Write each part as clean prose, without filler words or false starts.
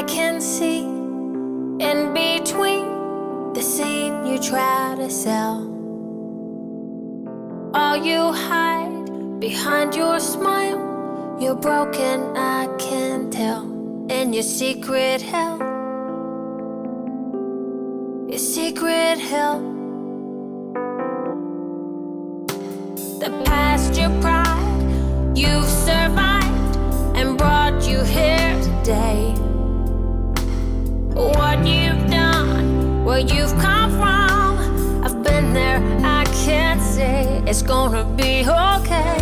can see in between the scene you try to sell. All you hide behind your smile, you're broken, I can tell. In your secret hell, your secret hell. The past, your pride, you've survived and brought you here today. What you've done, where you've come from, I've been there, I can't say it's gonna be okay.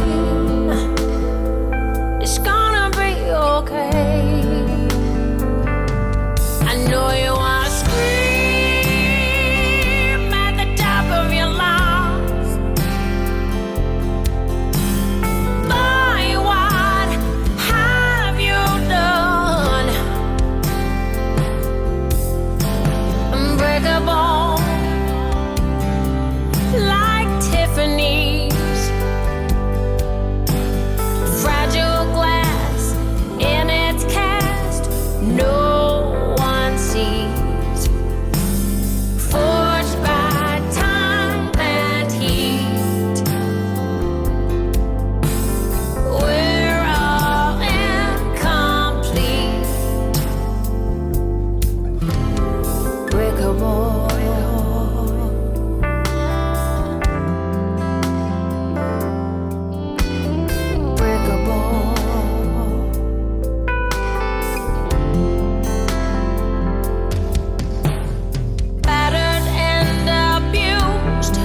It's gonna be okay. I know you wanna scream at the top of your lungs. Boy, what have you done? Unbreakable, like Tiffany's. Fragile glass in its cast, no one sees. Forged by time and heat, we're all incomplete. Breakable, battered and abused,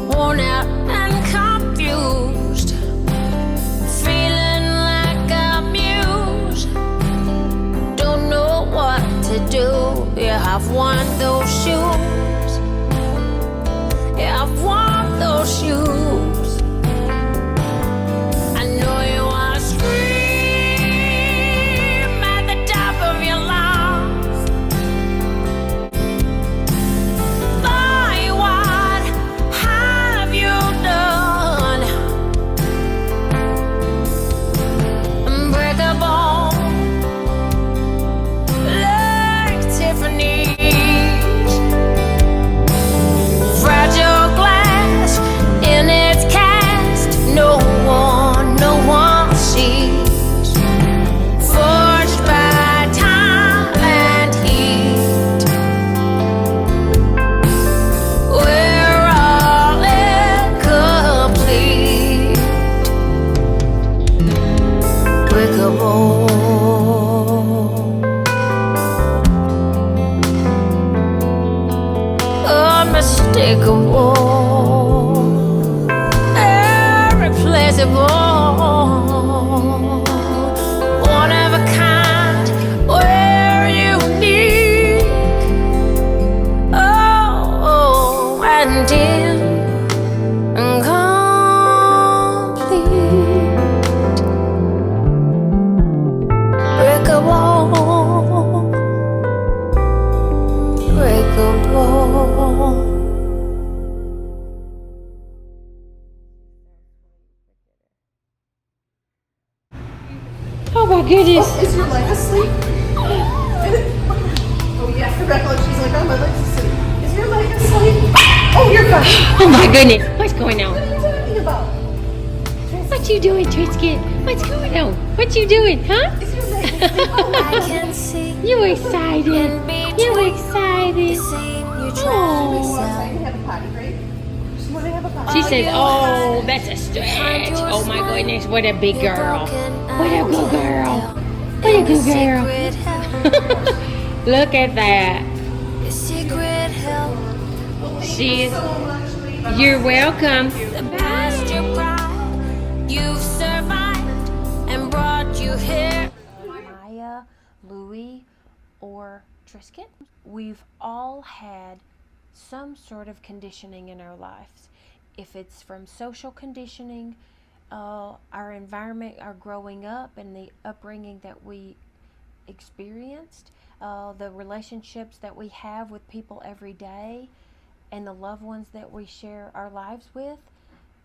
worn out and confused, feeling like a muse, don't know what to do. Yeah, I've worn those shoes. Yeah, I've worn those shoes. I know you wanna scream at the top of your lungs. Boy, what have you done? Unbreakable, like Tiffany's. Fragile glass in its cast, no one sees. Forged by time and heat, we're all incomplete. Breakable, unmistakable, irreplaceable, one of a kind, we're unique. Oh, and incomplete. Breakable, breakable. Oh my goodness. Is your leg asleep? Oh yeah, Rebecca, she's like, oh, my leg's asleep. Is your leg asleep? Oh, you're fine. Oh my goodness. What's going on? What are you talking about? What you doing, Trisket? What's going on? What you doing, huh? Is your leg asleep? Oh, I can see you excited. You excited. Oh. You have a potty break? Just want to have a potty She says, oh, that's a stretch. Oh my goodness, what a big girl. What a good girl. What a good girl. Look at that. She's, you're welcome. The past, your pride, you've survived and brought you here. Maya, Louie, or Trisket, we've all had some sort of conditioning in our lives. If it's from social conditioning, our environment, our growing up, and the upbringing that we experienced, the relationships that we have with people every day, and the loved ones that we share our lives with,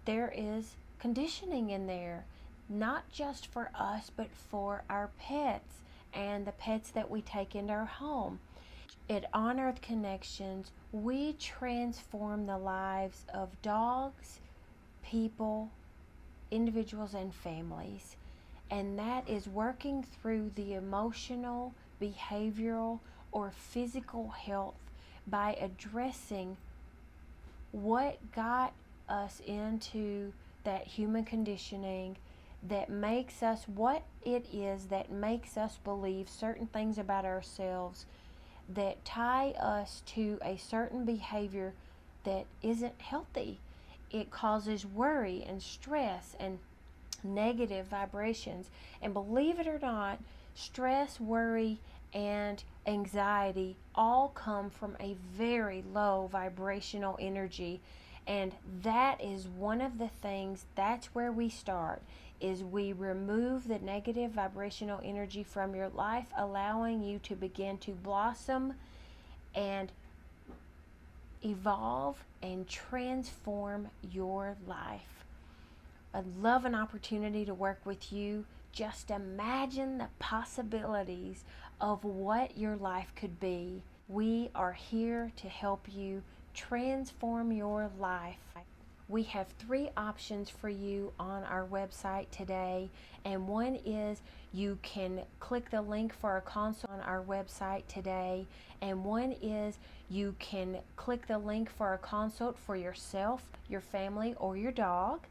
there is conditioning in there, not just for us, but for our pets and the pets that we take into our home. At On Earth Connections, we transform the lives of dogs, people, individuals, and families. And that is working through the emotional, behavioral, or physical health by addressing what got us into that human conditioning that makes us what it is, that makes us believe certain things about ourselves, that tie us to a certain behavior that isn't healthy. It causes worry and stress and negative vibrations. And believe it or not, stress, worry, and anxiety all come from a very low vibrational energy. And that is one of the things, that's where we start, is we remove the negative vibrational energy from your life, allowing you to begin to blossom and evolve and transform your life. I'd love an opportunity to work with you. Just imagine the possibilities of what your life could be. We are here to help you transform your life. We have 3 options for you on our website today, and one is you can click the link for a consult on our website today, and one is you can click the link for a consult for yourself, your family, or your dog.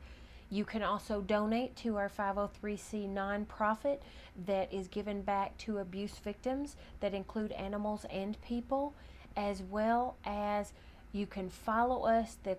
You can also donate to our 503c nonprofit that is given back to abuse victims that include animals and people, as well as you can follow us. The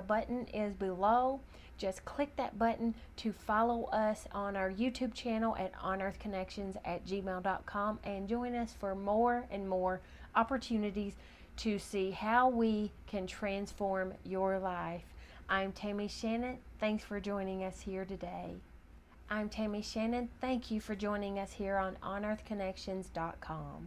button is below. Just click that button to follow us on our YouTube channel at onearthconnections@gmail.com and join us for more and more opportunities to see how we can transform your life. I'm Tammy Shannon. Thanks for joining us here today. I'm Tammy Shannon. Thank you for joining us here on onearthconnections.com.